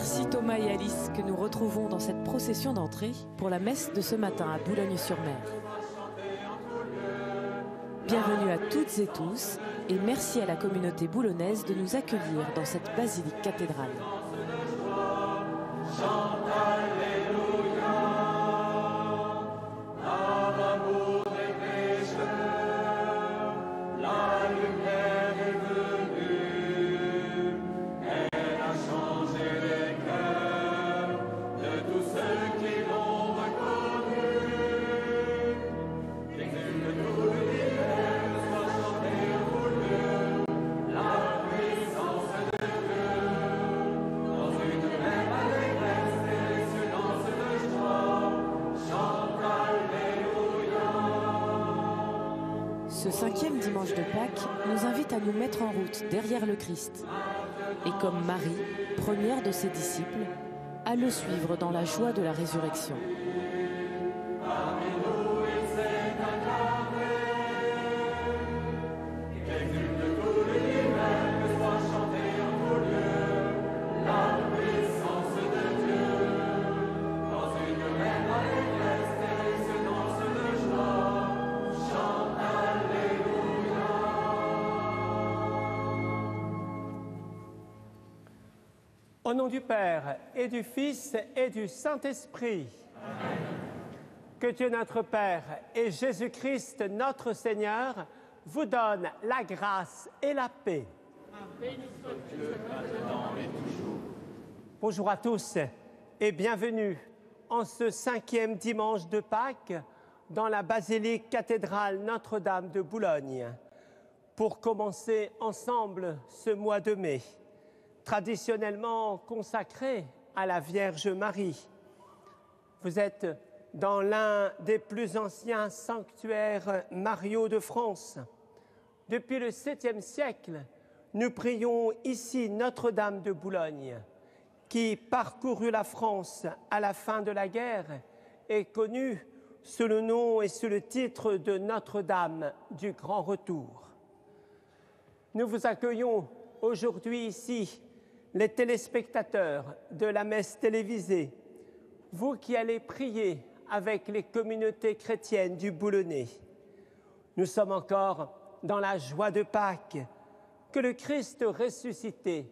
Merci Thomas et Alice que nous retrouvons dans cette procession d'entrée pour la messe de ce matin à Boulogne-sur-Mer. Bienvenue à toutes et tous et merci à la communauté boulonnaise de nous accueillir dans cette basilique cathédrale. Ce cinquième dimanche de Pâques nous invite à nous mettre en route derrière le Christ et comme Marie, première de ses disciples, à le suivre dans la joie de la résurrection. Au nom du Père et du Fils et du Saint-Esprit, que Dieu notre Père et Jésus-Christ notre Seigneur vous donnent la grâce et la paix. Bonjour à tous et bienvenue en ce cinquième dimanche de Pâques dans la basilique cathédrale Notre-Dame de Boulogne pour commencer ensemble ce mois de mai, traditionnellement consacré à la Vierge Marie. Vous êtes dans l'un des plus anciens sanctuaires mariaux de France. Depuis le 7e siècle, nous prions ici Notre-Dame de Boulogne, qui parcourut la France à la fin de la guerre et connue sous le nom et sous le titre de Notre-Dame du Grand Retour. Nous vous accueillons aujourd'hui ici, les téléspectateurs de la messe télévisée, vous qui allez prier avec les communautés chrétiennes du Boulonnais. Nous sommes encore dans la joie de Pâques que le Christ ressuscité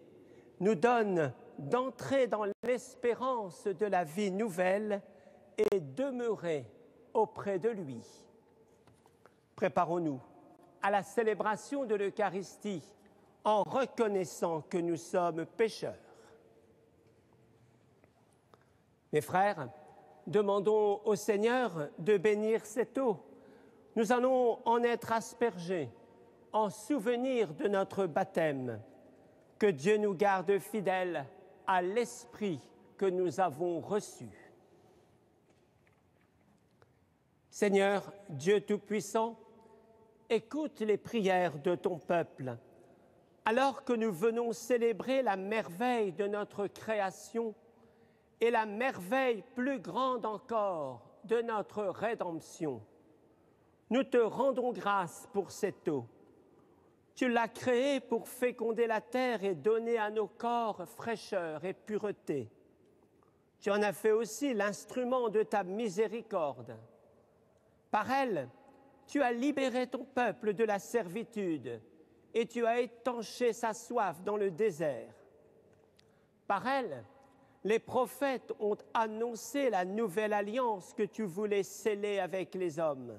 nous donne d'entrer dans l'espérance de la vie nouvelle et demeurer auprès de lui. Préparons-nous à la célébration de l'Eucharistie en reconnaissant que nous sommes pécheurs. Mes frères, demandons au Seigneur de bénir cette eau. Nous allons en être aspergés en souvenir de notre baptême. Que Dieu nous garde fidèles à l'Esprit que nous avons reçu. Seigneur, Dieu Tout-Puissant, écoute les prières de ton peuple. Alors que nous venons célébrer la merveille de notre création et la merveille plus grande encore de notre rédemption, nous te rendons grâce pour cette eau. Tu l'as créée pour féconder la terre et donner à nos corps fraîcheur et pureté. Tu en as fait aussi l'instrument de ta miséricorde. Par elle, tu as libéré ton peuple de la servitude et tu as étanché sa soif dans le désert. Par elle, les prophètes ont annoncé la nouvelle alliance que tu voulais sceller avec les hommes.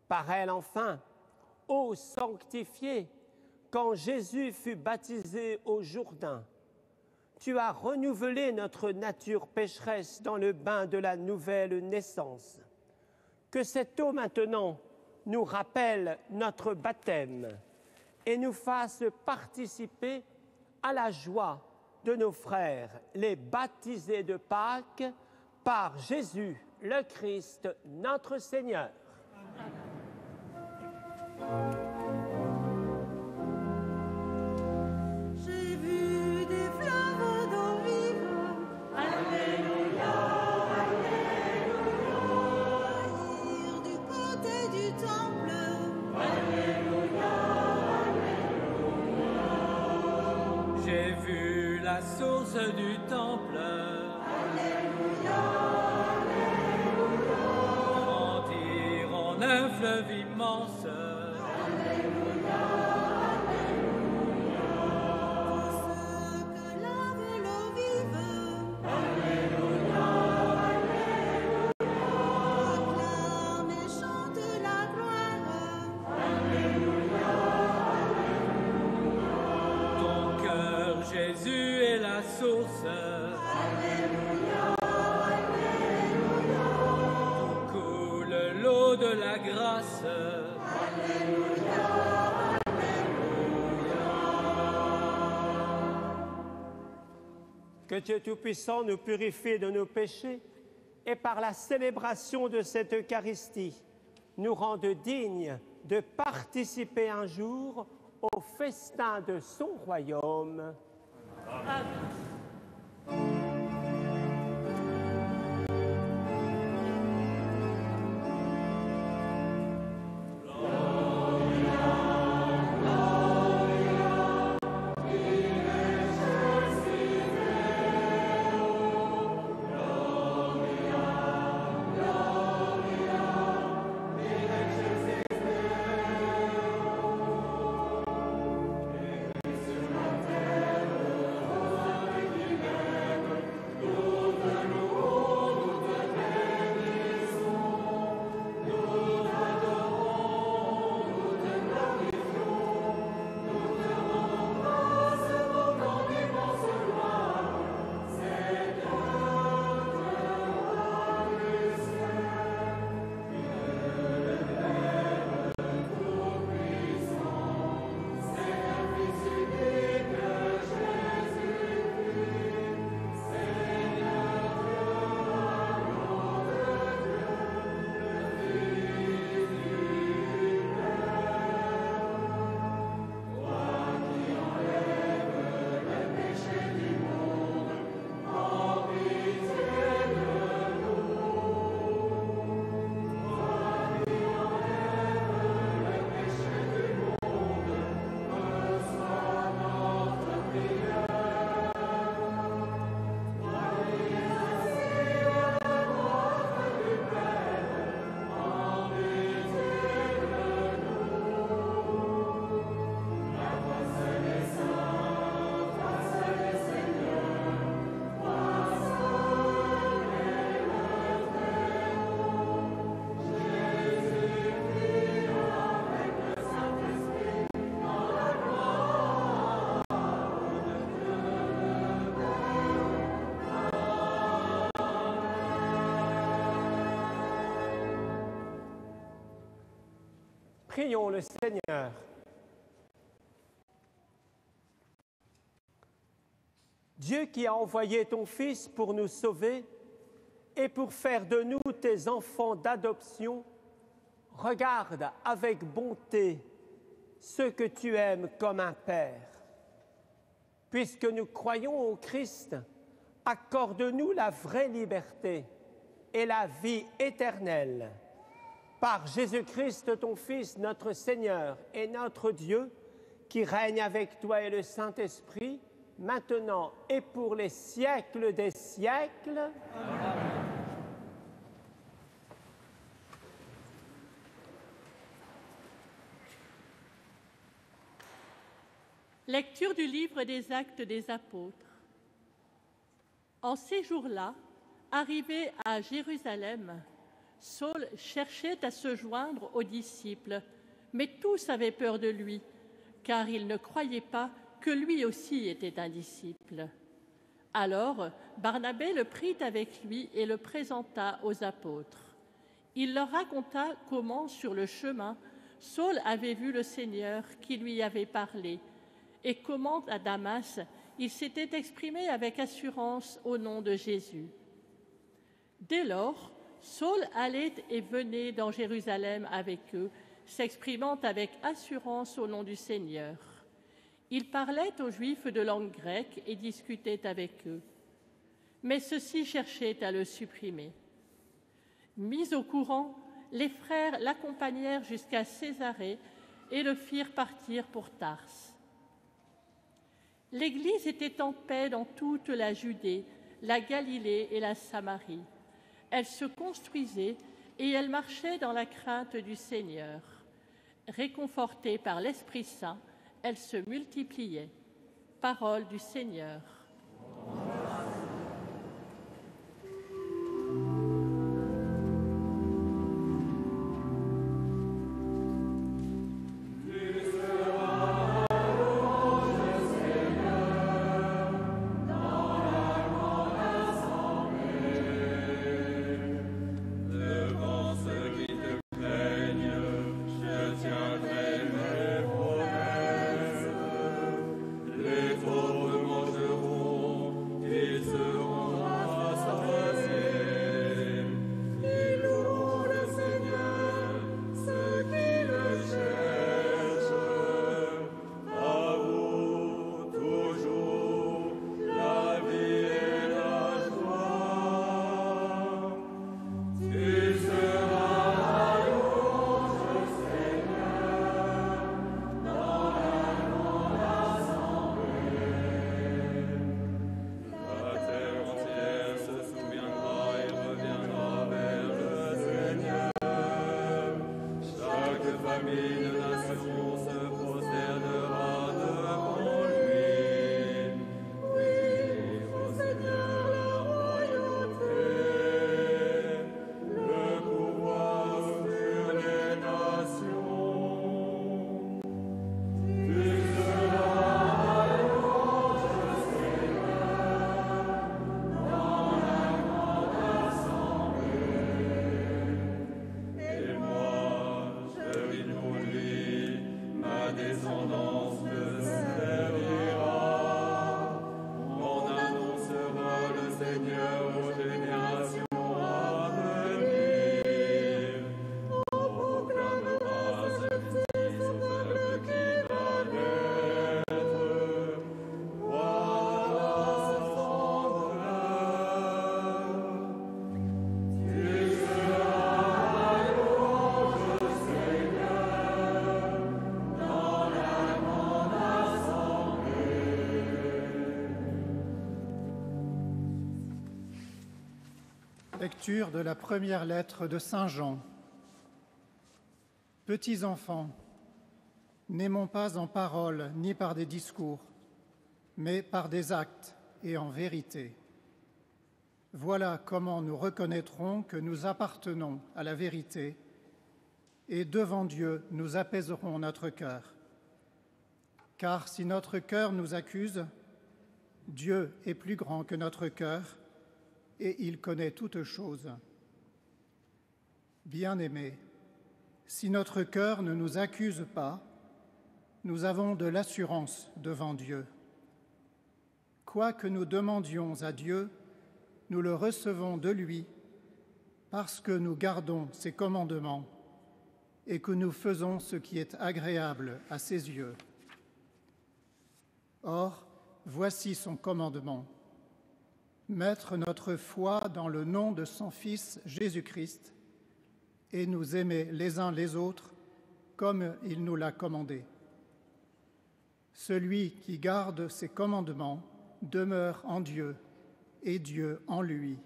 Par elle, enfin, ô sanctifié, quand Jésus fut baptisé au Jourdain, tu as renouvelé notre nature pécheresse dans le bain de la nouvelle naissance. Que cette eau maintenant nous rappelle notre baptême et nous fasse participer à la joie de nos frères, les baptisés de Pâques, par Jésus le Christ, notre Seigneur. J'ai vu des fleuves d'eau vive, Alléluia, Alléluia, jaillir du côté du temple, Alléluia, Alléluia. J'ai vu la la source du temple. Alléluia, Alléluia. Grandir en un fleuve immense. Alléluia, Alléluia. Tous ceux que lave l'eau vive. Alléluia, Alléluia. Acclame et chante la gloire. Alléluia, Ton cœur, Jésus, est la source. Alléluia, Alléluia. Où coule l'eau de la grâce. Alléluia, Que Dieu Tout-Puissant nous purifie de nos péchés et par la célébration de cette Eucharistie, nous rende dignes de participer un jour au festin de son royaume. Prions le Seigneur. Dieu qui a envoyé ton Fils pour nous sauver et pour faire de nous tes enfants d'adoption, regarde avec bonté ceux que tu aimes comme un Père. Puisque nous croyons au Christ, accorde-nous la vraie liberté et la vie éternelle. Par Jésus-Christ, ton Fils, notre Seigneur et notre Dieu, qui règne avec toi et le Saint-Esprit, maintenant et pour les siècles des siècles. Amen. Lecture du livre des Actes des Apôtres. En ces jours-là, arrivé à Jérusalem, Saul cherchait à se joindre aux disciples, mais tous avaient peur de lui, car ils ne croyaient pas que lui aussi était un disciple. Alors, Barnabé le prit avec lui et le présenta aux apôtres. Il leur raconta comment, sur le chemin, Saul avait vu le Seigneur qui lui avait parlé, et comment, à Damas, il s'était exprimé avec assurance au nom de Jésus. Dès lors, Saul allait et venait dans Jérusalem avec eux, s'exprimant avec assurance au nom du Seigneur. Il parlait aux Juifs de langue grecque et discutait avec eux. Mais ceux-ci cherchaient à le supprimer. Mis au courant, les frères l'accompagnèrent jusqu'à Césarée et le firent partir pour Tarse. L'Église était en paix dans toute la Judée, la Galilée et la Samarie. Elle se construisait et elle marchait dans la crainte du Seigneur. Réconfortée par l'Esprit Saint, elle se multipliait. Parole du Seigneur. Lecture de la première lettre de Saint Jean. Petits enfants, n'aimons pas en parole ni par des discours, mais par des actes et en vérité. Voilà comment nous reconnaîtrons que nous appartenons à la vérité et devant Dieu nous apaiserons notre cœur. Car si notre cœur nous accuse, Dieu est plus grand que notre cœur et il connaît toutes choses. Bien-aimés, si notre cœur ne nous accuse pas, nous avons de l'assurance devant Dieu. Quoi que nous demandions à Dieu, nous le recevons de lui parce que nous gardons ses commandements et que nous faisons ce qui est agréable à ses yeux. Or, voici son commandement. Mettre notre foi dans le nom de son Fils Jésus-Christ et nous aimer les uns les autres comme il nous l'a commandé. Celui qui garde ses commandements demeure en Dieu et Dieu en lui.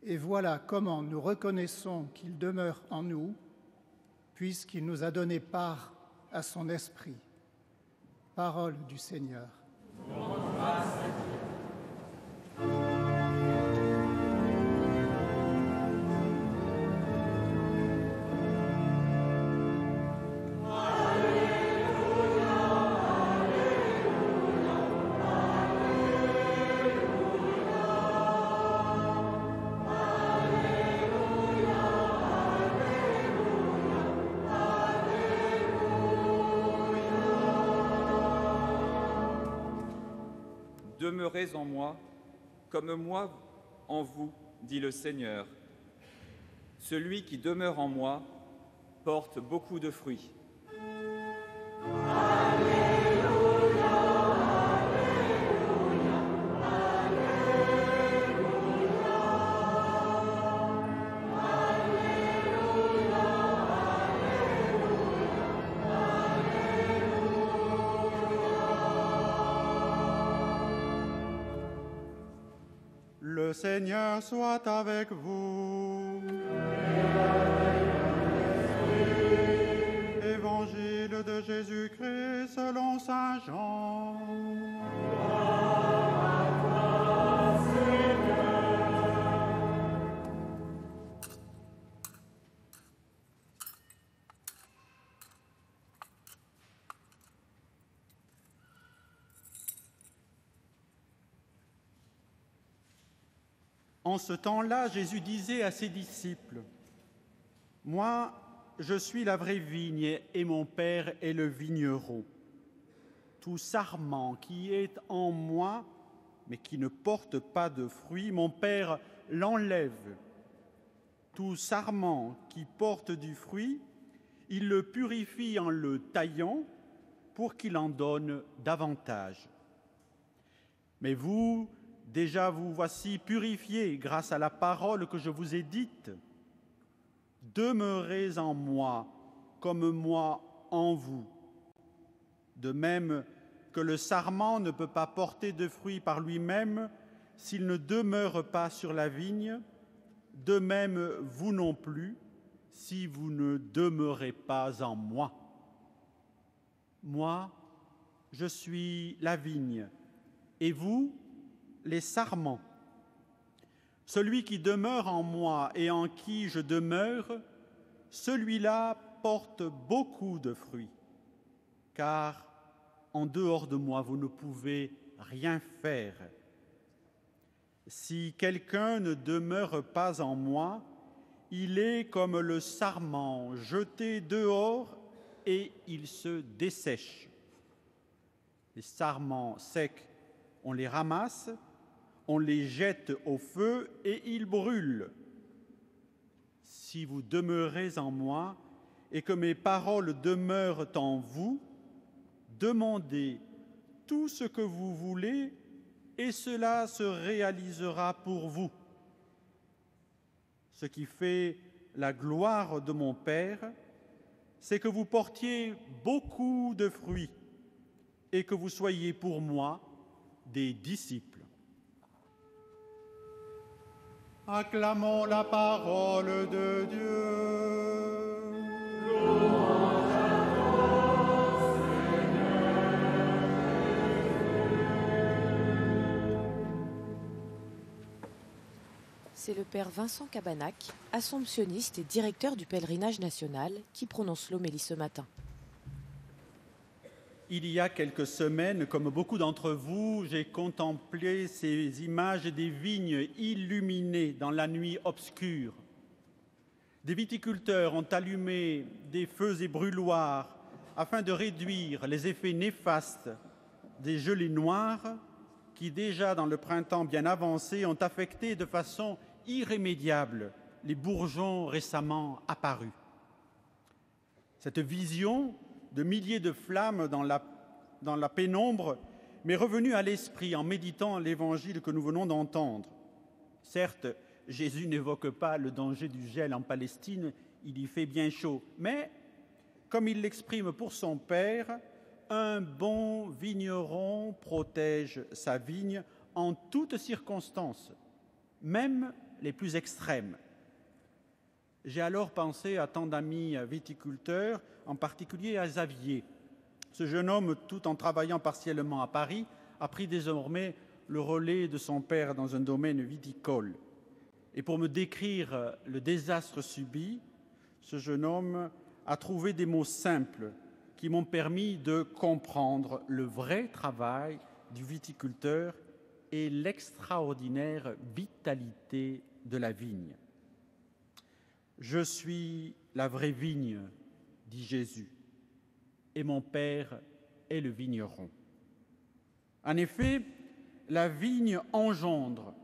Et voilà comment nous reconnaissons qu'il demeure en nous, puisqu'il nous a donné part à son esprit. Parole du Seigneur. Demeurez en moi, comme moi en vous, dit le Seigneur. Celui qui demeure en moi porte beaucoup de fruits. Seigneur soit avec vous. Évangile de Jésus-Christ selon saint Jean. En ce temps-là, Jésus disait à ses disciples, « Moi, je suis la vraie vigne et mon Père est le vigneron. Tout sarment qui est en moi, mais qui ne porte pas de fruits, mon Père l'enlève. Tout sarment qui porte du fruit, il le purifie en le taillant pour qu'il en donne davantage. Mais vous, déjà vous voici purifiés grâce à la parole que je vous ai dite. Demeurez en moi comme moi en vous. De même que le sarment ne peut pas porter de fruits par lui-même s'il ne demeure pas sur la vigne, de même vous non plus si vous ne demeurez pas en moi. Moi, je suis la vigne, et vous, les sarments. Celui qui demeure en moi et en qui je demeure, celui-là porte beaucoup de fruits, car en dehors de moi, vous ne pouvez rien faire. Si quelqu'un ne demeure pas en moi, il est comme le sarment jeté dehors et il se dessèche. Les sarments secs, on les ramasse, on les jette au feu et ils brûlent. Si vous demeurez en moi et que mes paroles demeurent en vous, demandez tout ce que vous voulez et cela se réalisera pour vous. Ce qui fait la gloire de mon Père, c'est que vous portiez beaucoup de fruits et que vous soyez pour moi des disciples. Acclamons la parole de Dieu. Louange à toi, Seigneur. C'est le père Vincent Cabanac, assomptionniste et directeur du pèlerinage national, qui prononce l'homélie ce matin. Il y a quelques semaines, comme beaucoup d'entre vous, j'ai contemplé ces images des vignes illuminées dans la nuit obscure. Des viticulteurs ont allumé des feux et brûloirs afin de réduire les effets néfastes des gelées noires qui, déjà dans le printemps bien avancé, ont affecté de façon irrémédiable les bourgeons récemment apparus. Cette vision de milliers de flammes dans la pénombre m'est revenue à l'esprit en méditant l'évangile que nous venons d'entendre. Certes, Jésus n'évoque pas le danger du gel en Palestine, il y fait bien chaud, mais, comme il l'exprime pour son Père, un bon vigneron protège sa vigne en toutes circonstances, même les plus extrêmes. J'ai alors pensé à tant d'amis viticulteurs, en particulier à Xavier. Ce jeune homme, tout en travaillant partiellement à Paris, a pris désormais le relais de son père dans un domaine viticole. Et pour me décrire le désastre subi, ce jeune homme a trouvé des mots simples qui m'ont permis de comprendre le vrai travail du viticulteur et l'extraordinaire vitalité de la vigne. Je suis la vraie vigne, dit Jésus, et mon Père est le vigneron. En effet, la vigne engendre,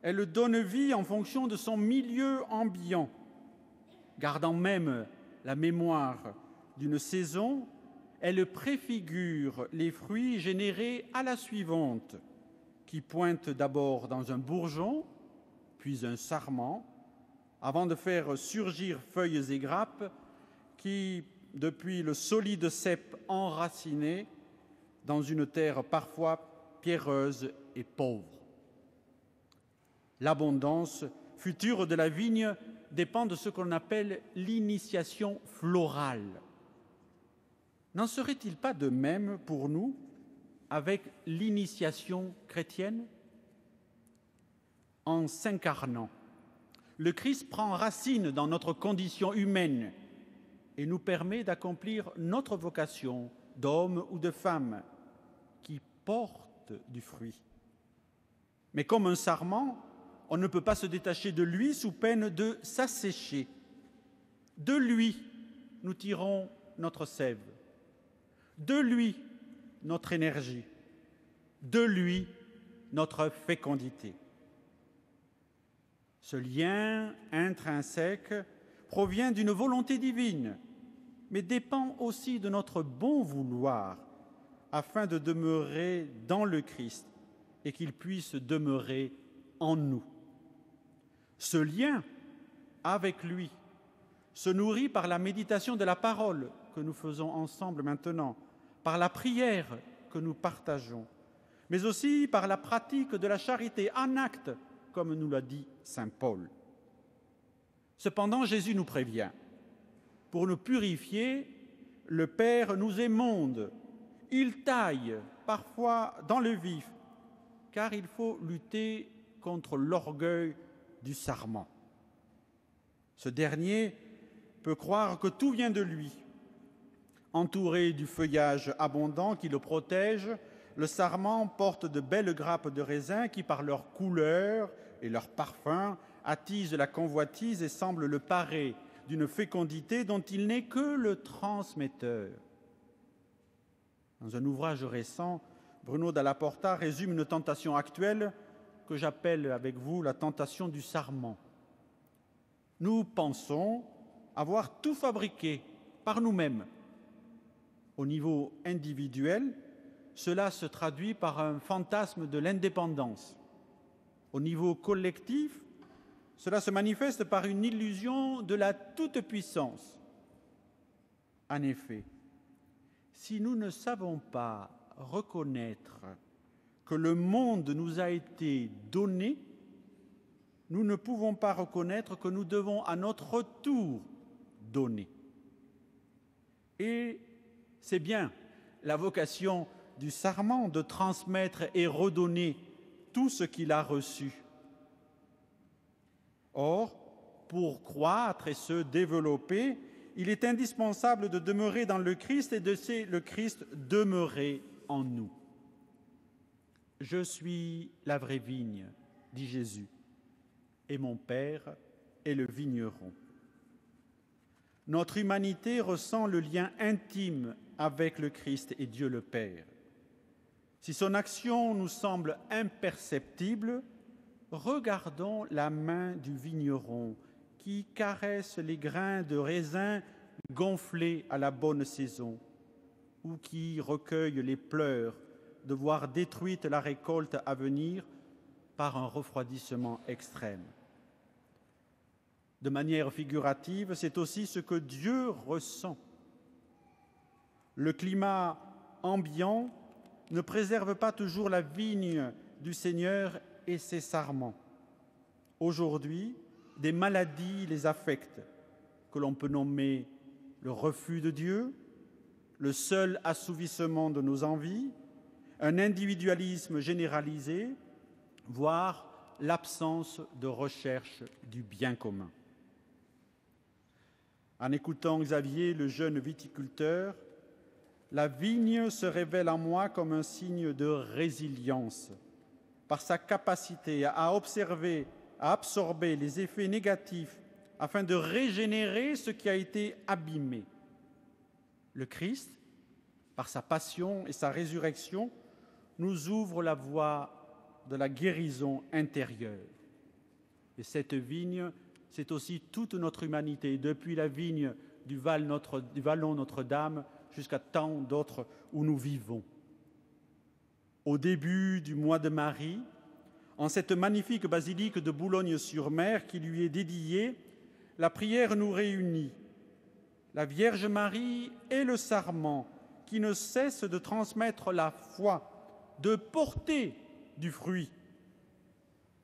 elle donne vie en fonction de son milieu ambiant. Gardant même la mémoire d'une saison, elle préfigure les fruits générés à la suivante, qui pointent d'abord dans un bourgeon, puis un sarment, avant de faire surgir feuilles et grappes qui, depuis le solide cep enraciné, dans une terre parfois pierreuse et pauvre. l'abondance future de la vigne dépend de ce qu'on appelle l'initiation florale. N'en serait-il pas de même pour nous avec l'initiation chrétienne? En s'incarnant, le Christ prend racine dans notre condition humaine et nous permet d'accomplir notre vocation d'homme ou de femme qui porte du fruit. Mais comme un sarment, on ne peut pas se détacher de lui sous peine de s'assécher. De lui, nous tirons notre sève. De lui, notre énergie. De lui, notre fécondité. Ce lien intrinsèque provient d'une volonté divine, mais dépend aussi de notre bon vouloir afin de demeurer dans le Christ et qu'il puisse demeurer en nous. Ce lien avec lui se nourrit par la méditation de la parole que nous faisons ensemble maintenant, par la prière que nous partageons, mais aussi par la pratique de la charité en acte, comme nous l'a dit saint Paul. Cependant, Jésus nous prévient. Pour nous purifier, le Père nous émonde. Il taille, parfois dans le vif, car il faut lutter contre l'orgueil du sarment. Ce dernier peut croire que tout vient de lui. Entouré du feuillage abondant qui le protège, le sarment porte de belles grappes de raisin qui, par leur couleur et leur parfum, attisent la convoitise et semblent le parer d'une fécondité dont il n'est que le transmetteur. Dans un ouvrage récent, Bruno Dalla Porta résume une tentation actuelle que j'appelle avec vous la tentation du sarment. Nous pensons avoir tout fabriqué par nous-mêmes. Au niveau individuel, cela se traduit par un fantasme de l'indépendance. Au niveau collectif, cela se manifeste par une illusion de la toute-puissance. En effet, si nous ne savons pas reconnaître que le monde nous a été donné, nous ne pouvons pas reconnaître que nous devons à notre tour donner. Et c'est bien la vocation du sarment de transmettre et redonner tout ce qu'il a reçu. Or, pour croître et se développer, il est indispensable de demeurer dans le Christ et de laisser le Christ demeurer en nous. Je suis la vraie vigne, dit Jésus, et mon Père est le vigneron. Notre humanité ressent le lien intime avec le Christ et Dieu le Père. Si son action nous semble imperceptible, regardons la main du vigneron qui caresse les grains de raisin gonflés à la bonne saison ou qui recueille les pleurs de voir détruite la récolte à venir par un refroidissement extrême. De manière figurative, c'est aussi ce que Dieu ressent. Le climat ambiant ne préserve pas toujours la vigne du Seigneur et ses sarments. Aujourd'hui, des maladies les affectent, que l'on peut nommer le refus de Dieu, le seul assouvissement de nos envies, un individualisme généralisé, voire l'absence de recherche du bien commun. En écoutant Xavier, le jeune viticulteur, la vigne se révèle en moi comme un signe de résilience, par sa capacité à observer, à absorber les effets négatifs afin de régénérer ce qui a été abîmé. Le Christ, par sa passion et sa résurrection, nous ouvre la voie de la guérison intérieure. Et cette vigne, c'est aussi toute notre humanité, depuis la vigne du vallon Notre-Dame jusqu'à tant d'autres où nous vivons. Au début du mois de Marie, en cette magnifique basilique de Boulogne-sur-Mer qui lui est dédiée, la prière nous réunit. La Vierge Marie et le sarment qui ne cesse de transmettre la foi, de porter du fruit.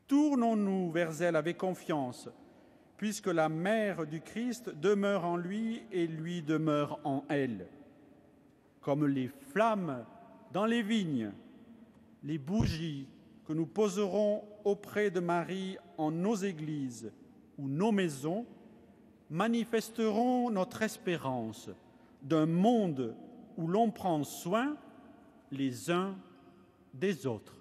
Tournons-nous vers elle avec confiance, puisque la mère du Christ demeure en lui et lui demeure en elle. Comme les flammes dans les vignes, les bougies que nous poserons auprès de Marie en nos églises ou nos maisons, manifesteront notre espérance d'un monde où l'on prend soin les uns des autres.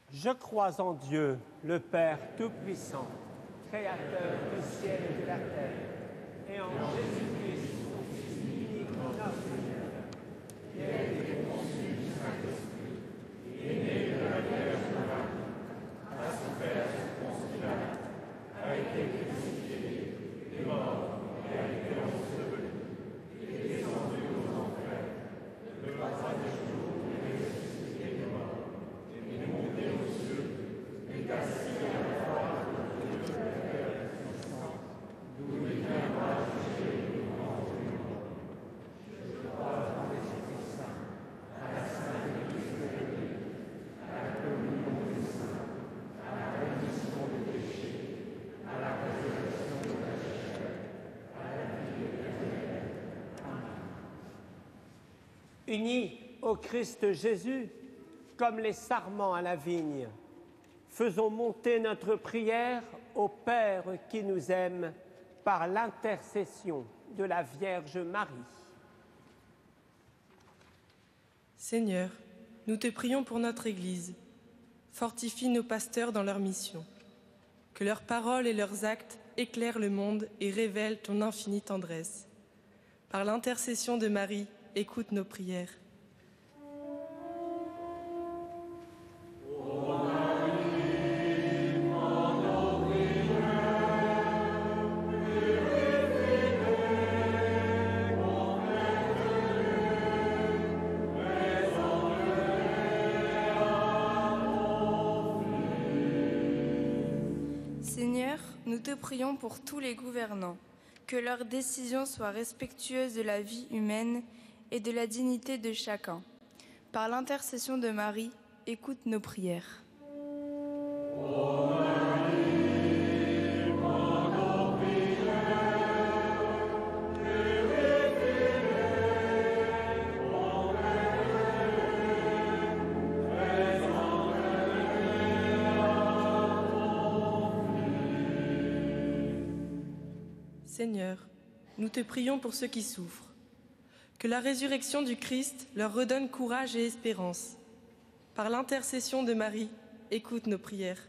Je crois en Dieu, le Père Tout-Puissant, Créateur du ciel et de la terre, et en Jésus-Christ, son Fils unique, notre Seigneur, qui a été conçu du Saint-Esprit, et né de la Vierge Marie, a souffert sous Ponce Pilate, a été crucifié, est mort, et a été enseveli, est descendu aux enfers, le troisième jour, il est ressuscité des morts, et est monté aux cieux, est assis à la droite de Dieu le Père Tout-Puissant, d'où il viendra juger les vivants et les morts. Je crois en l'Esprit Saint, à la Sainte Église catholique, à la communion des saints, à la rémission des péchés, à la résurrection de la chair, à la vie éternelle. Amen. Unis au Christ Jésus, comme les sarments à la vigne, faisons monter notre prière au Père qui nous aime par l'intercession de la Vierge Marie. Seigneur, nous te prions pour notre Église. Fortifie nos pasteurs dans leur mission. Que leurs paroles et leurs actes éclairent le monde et révèlent ton infinie tendresse. Par l'intercession de Marie, écoute nos prières. Seigneur, nous te prions pour tous les gouvernants, que leurs décisions soient respectueuses de la vie humaine et de la dignité de chacun. Par l'intercession de Marie, écoute nos prières. Seigneur, nous te prions pour ceux qui souffrent. Que la résurrection du Christ leur redonne courage et espérance. Par l'intercession de Marie, écoute nos prières.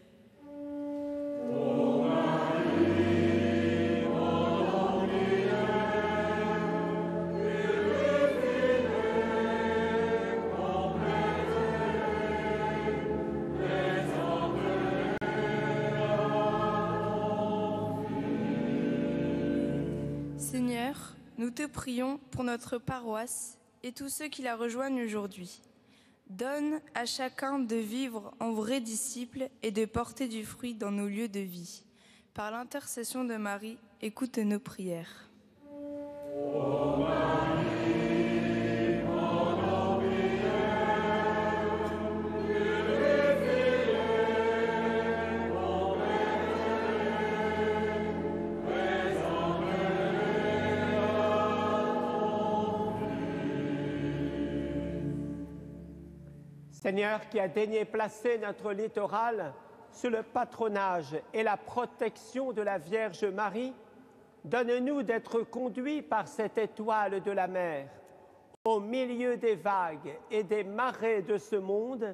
Seigneur, nous te prions pour notre paroisse et tous ceux qui la rejoignent aujourd'hui. Donne à chacun de vivre en vrais disciples et de porter du fruit dans nos lieux de vie. Par l'intercession de Marie, écoute nos prières. Seigneur, qui a daigné placer notre littoral sous le patronage et la protection de la Vierge Marie, donne-nous d'être conduits par cette étoile de la mer au milieu des vagues et des marées de ce monde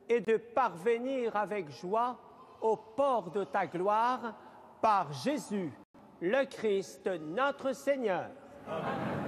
et de parvenir avec joie au port de ta gloire par Jésus, le Christ, notre Seigneur. Amen.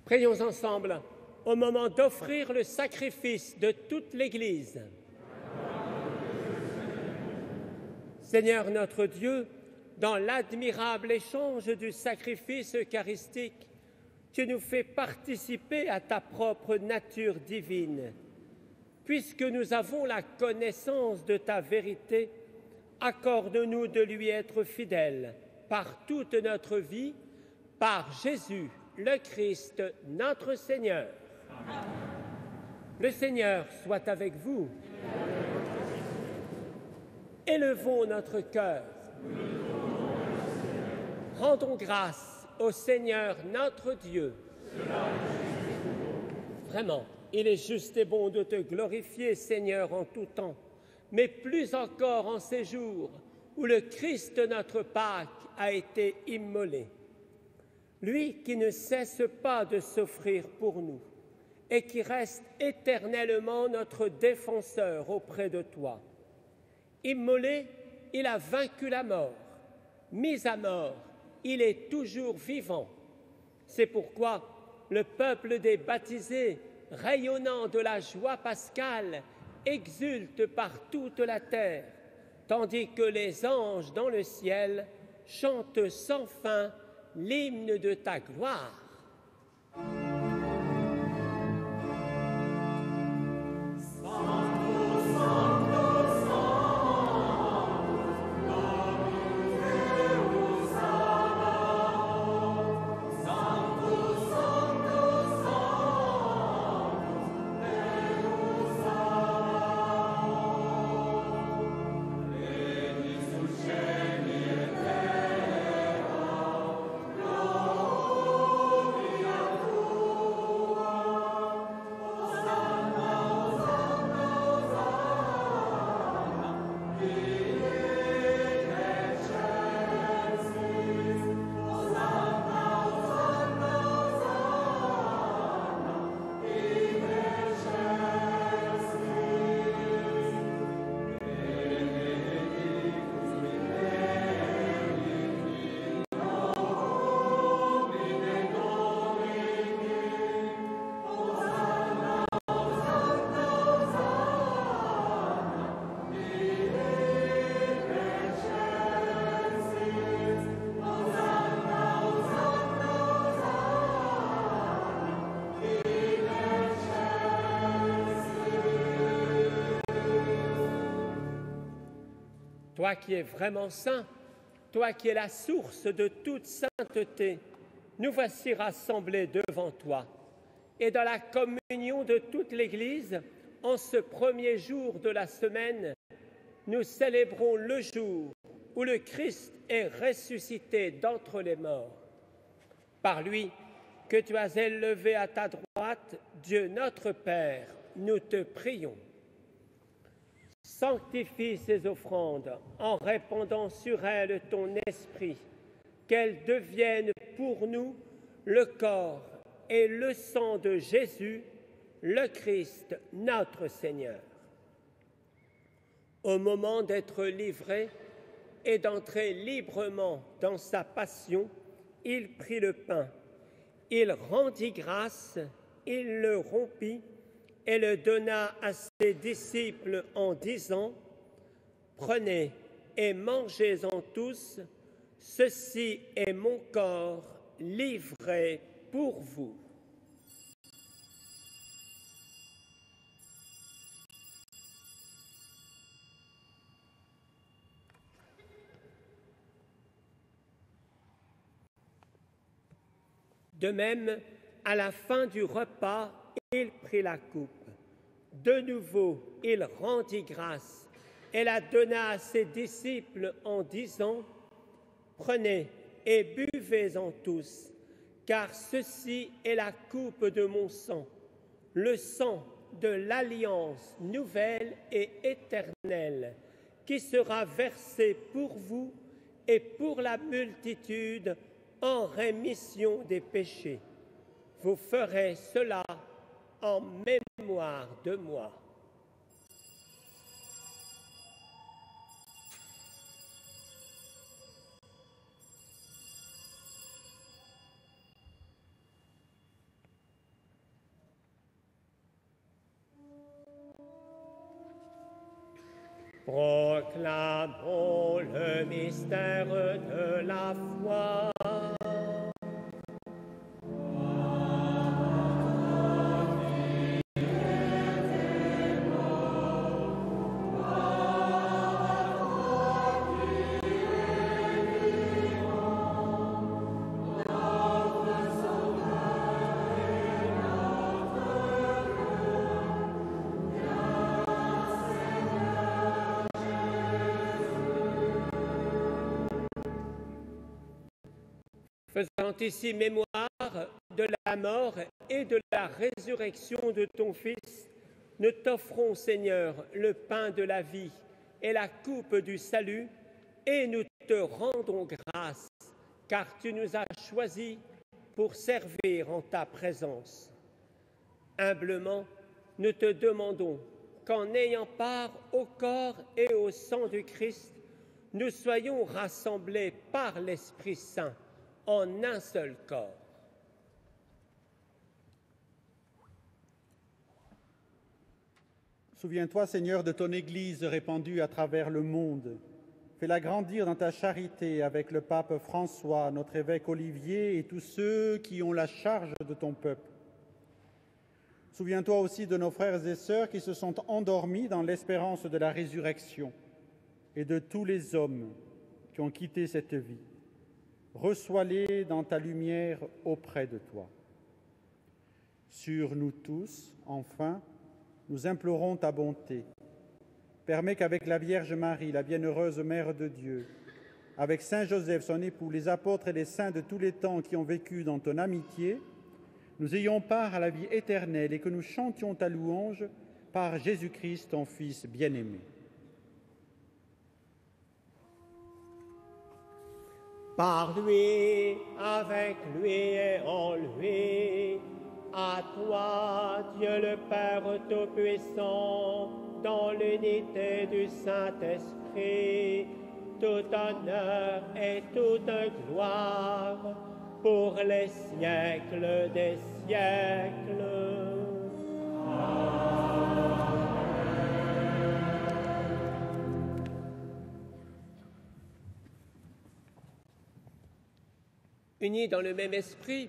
Prions ensemble au moment d'offrir le sacrifice de toute l'Église. Seigneur notre Dieu, dans l'admirable échange du sacrifice eucharistique, tu nous fais participer à ta propre nature divine. Puisque nous avons la connaissance de ta vérité, accorde-nous de lui être fidèles par toute notre vie, par Jésus, le Christ, notre Seigneur. Amen. Le Seigneur soit avec vous. Élevons notre cœur. Rendons grâce au Seigneur notre Dieu. Vraiment, il est juste et bon de te glorifier, Seigneur, en tout temps, mais plus encore en ces jours où le Christ, notre Pâque, a été immolé. Lui qui ne cesse pas de s'offrir pour nous et qui reste éternellement notre défenseur auprès de toi. Immolé, il a vaincu la mort. Mis à mort, il est toujours vivant. C'est pourquoi le peuple des baptisés, rayonnant de la joie pascale, exulte par toute la terre, tandis que les anges dans le ciel chantent sans fin l'hymne de ta gloire. Toi qui es vraiment saint, toi qui es la source de toute sainteté, nous voici rassemblés devant toi. Et dans la communion de toute l'Église, en ce premier jour de la semaine, nous célébrons le jour où le Christ est ressuscité d'entre les morts. Par lui, que tu as élevé à ta droite, Dieu notre Père, nous te prions. Sanctifie ces offrandes en répandant sur elles ton esprit, qu'elles deviennent pour nous le corps et le sang de Jésus, le Christ, notre Seigneur. Au moment d'être livré et d'entrer librement dans sa passion, il prit le pain, il rendit grâce, il le rompit et le donna à ses disciples en disant : « Prenez et mangez-en tous, ceci est mon corps livré pour vous. » De même, à la fin du repas, il prit la coupe. De nouveau, il rendit grâce et la donna à ses disciples en disant : « Prenez et buvez-en tous, car ceci est la coupe de mon sang, le sang de l'alliance nouvelle et éternelle, qui sera versé pour vous et pour la multitude en rémission des péchés. Vous ferez cela en mémoire de moi. » Proclamons le mystère de la foi. Faisant ici mémoire de la mort et de la résurrection de ton Fils, nous t'offrons, Seigneur, le pain de la vie et la coupe du salut, et nous te rendons grâce, car tu nous as choisis pour servir en ta présence. Humblement, nous te demandons qu'en ayant part au corps et au sang du Christ, nous soyons rassemblés par l'Esprit Saint en un seul corps. Souviens-toi, Seigneur, de ton Église répandue à travers le monde. Fais-la grandir dans ta charité avec le pape François, notre évêque Olivier et tous ceux qui ont la charge de ton peuple. Souviens-toi aussi de nos frères et sœurs qui se sont endormis dans l'espérance de la résurrection et de tous les hommes qui ont quitté cette vie. Reçois-les dans ta lumière auprès de toi. Sur nous tous, enfin, nous implorons ta bonté. Permets qu'avec la Vierge Marie, la bienheureuse Mère de Dieu, avec Saint Joseph, son époux, les apôtres et les saints de tous les temps qui ont vécu dans ton amitié, nous ayons part à la vie éternelle et que nous chantions ta louange par Jésus-Christ, ton Fils bien-aimé. Par lui, avec lui et en lui, à toi, Dieu le Père Tout-Puissant, dans l'unité du Saint-Esprit, tout honneur et toute gloire, pour les siècles des siècles. Unis dans le même esprit,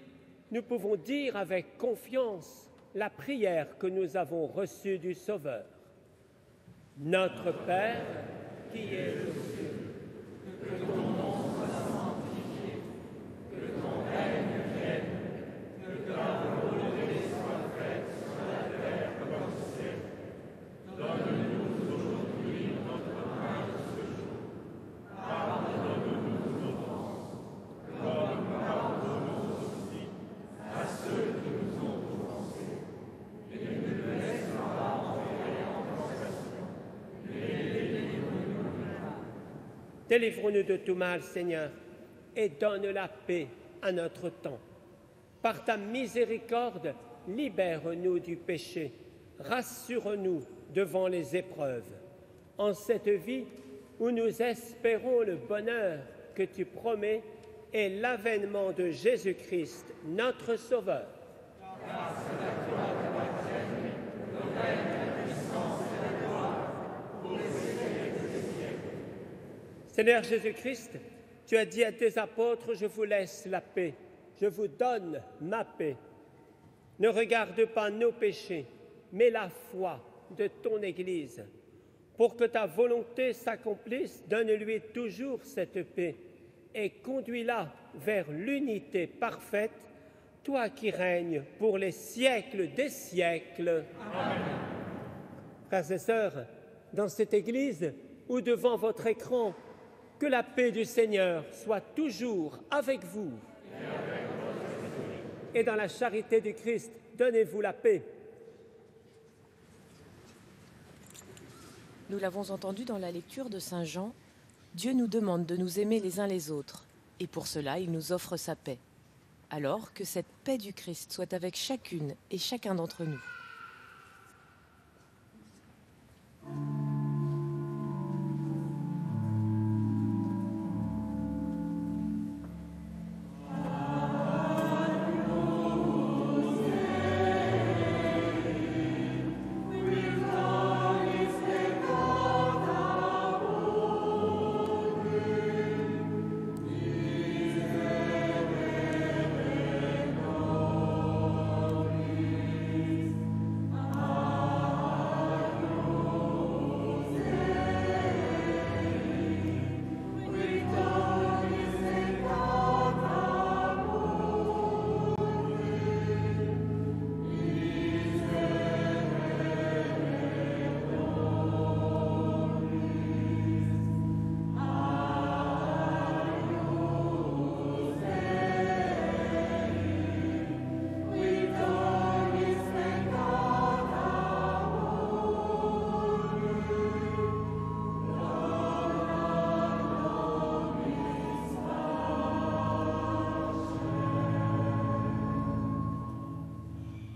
nous pouvons dire avec confiance la prière que nous avons reçue du Sauveur. Notre Père, qui es aux cieux. Que ton nom soit sanctifié, que ton règne vienne, que ta volonté soit faite sur la terre comme au ciel. Donne-nous aujourd'hui notre pain de ce jour. Pardonne-nous nos offenses, comme nous pardonnons aussi à ceux qui nous ont offensés. Et ne nous laisse pas entrer en tentation, mais délivre-nous du mal. Délivrons-nous de tout mal, Seigneur, et donne la paix à notre temps. Par ta miséricorde, libère-nous du péché, rassure-nous devant les épreuves. En cette vie où nous espérons le bonheur que tu promets et l'avènement de Jésus-Christ, notre Sauveur. Seigneur Jésus-Christ, tu as dit à tes apôtres, je vous laisse la paix, je vous donne ma paix. Ne regarde pas nos péchés, mais la foi de ton Église. Pour que ta volonté s'accomplisse, donne-lui toujours cette paix et conduis-la vers l'unité parfaite, toi qui règnes pour les siècles des siècles. Amen. Frères et sœurs, dans cette Église ou devant votre écran, que la paix du Seigneur soit toujours avec vous. Et dans la charité du Christ, donnez-vous la paix. Nous l'avons entendu dans la lecture de Saint Jean, Dieu nous demande de nous aimer les uns les autres, et pour cela il nous offre sa paix. Alors que cette paix du Christ soit avec chacune et chacun d'entre nous.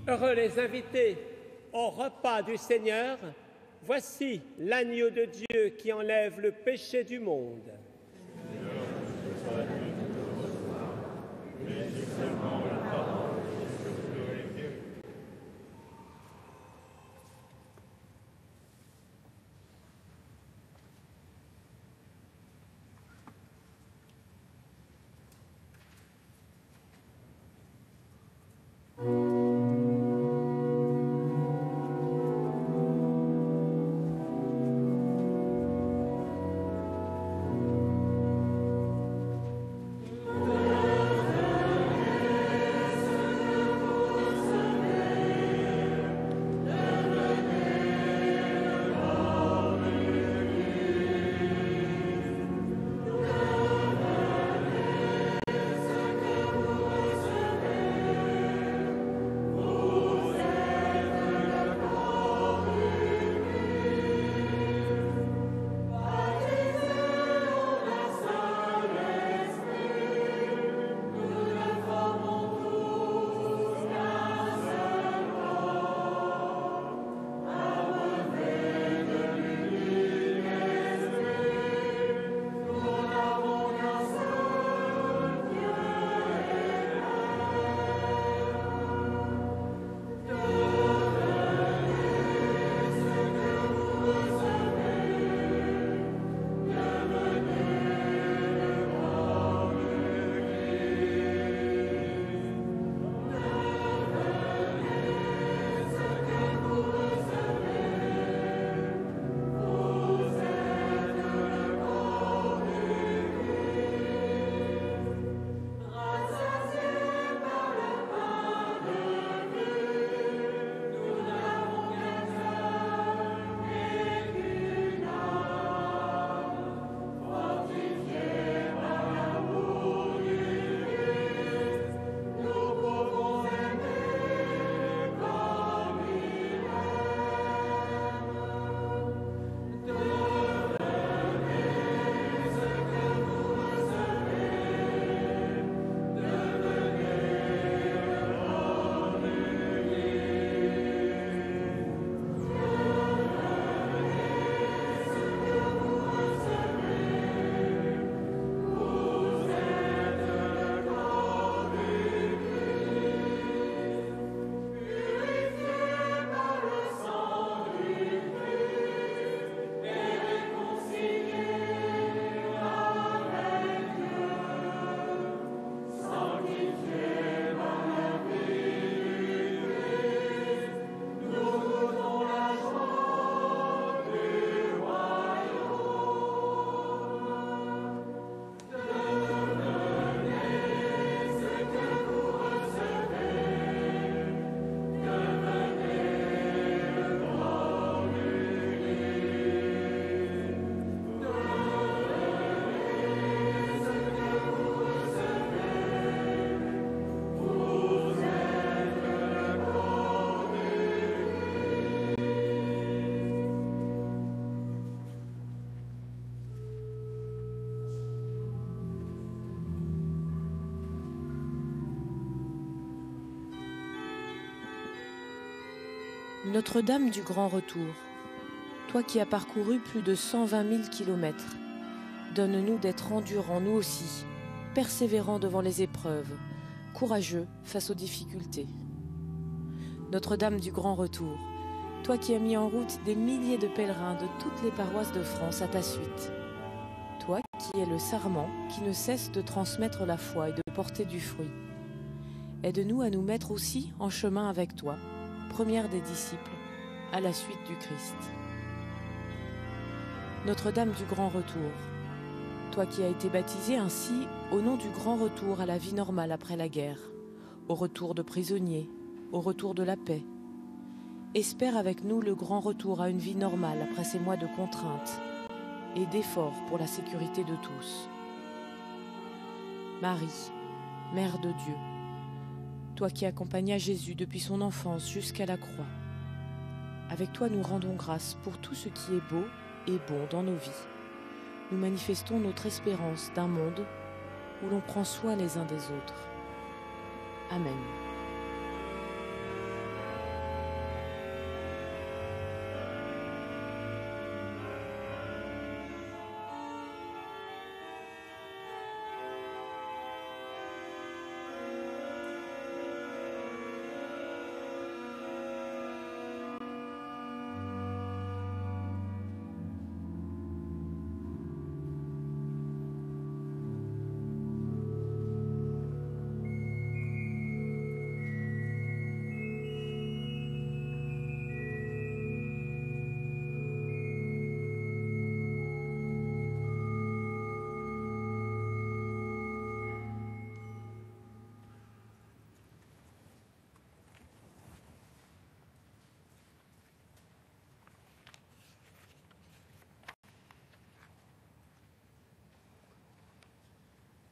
Heureux les invités au repas du Seigneur. Voici l'agneau de Dieu qui enlève le péché du monde. Notre-Dame du Grand Retour, toi qui as parcouru plus de 120 000 kilomètres, donne-nous d'être endurants nous aussi, persévérants devant les épreuves, courageux face aux difficultés. Notre-Dame du Grand Retour, toi qui as mis en route des milliers de pèlerins de toutes les paroisses de France à ta suite, toi qui es le sarment qui ne cesse de transmettre la foi et de porter du fruit, aide-nous à nous mettre aussi en chemin avec toi, première des disciples, à la suite du Christ. Notre-Dame du Grand Retour, toi qui as été baptisée ainsi au nom du grand retour à la vie normale après la guerre, au retour de prisonniers, au retour de la paix, espère avec nous le grand retour à une vie normale après ces mois de contraintes et d'efforts pour la sécurité de tous. Marie, Mère de Dieu, toi qui accompagnas Jésus depuis son enfance jusqu'à la croix, avec toi nous rendons grâce pour tout ce qui est beau et bon dans nos vies. Nous manifestons notre espérance d'un monde où l'on prend soin les uns des autres. Amen.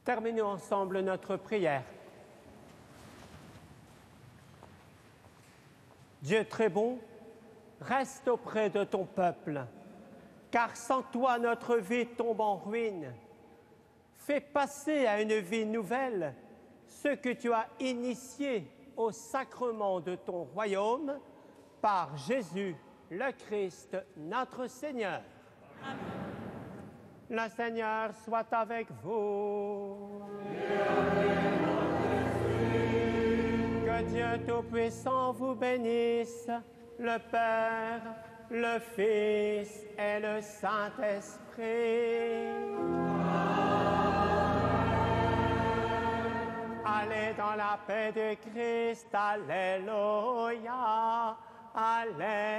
Terminons ensemble notre prière. Dieu très bon, reste auprès de ton peuple, car sans toi notre vie tombe en ruine. Fais passer à une vie nouvelle ce que tu as initié au sacrement de ton royaume par Jésus le Christ, notre Seigneur. Amen. Le Seigneur soit avec vous. Que Dieu Tout-Puissant vous bénisse, le Père, le Fils et le Saint-Esprit. Allez dans la paix de Christ, alléluia, alléluia.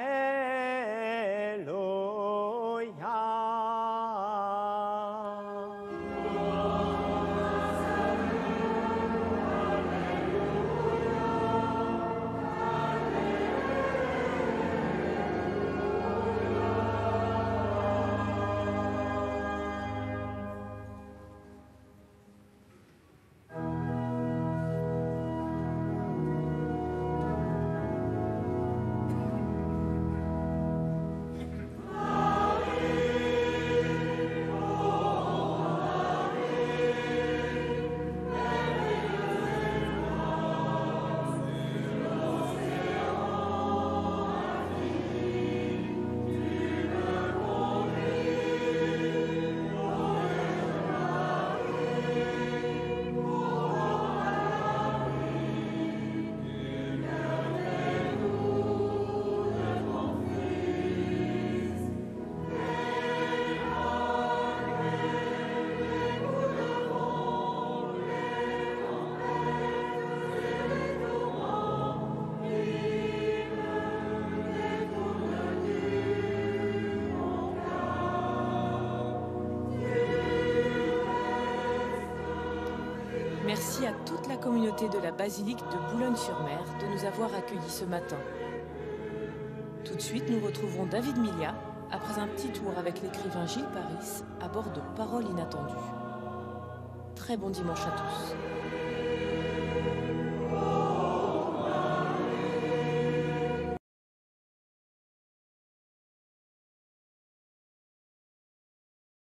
Merci à toute la communauté de la basilique de Boulogne-sur-Mer de nous avoir accueillis ce matin. Tout de suite, nous retrouvons David Milia après un petit tour avec l'écrivain Gilles Paris à bord de Paroles inattendues. Très bon dimanche à tous.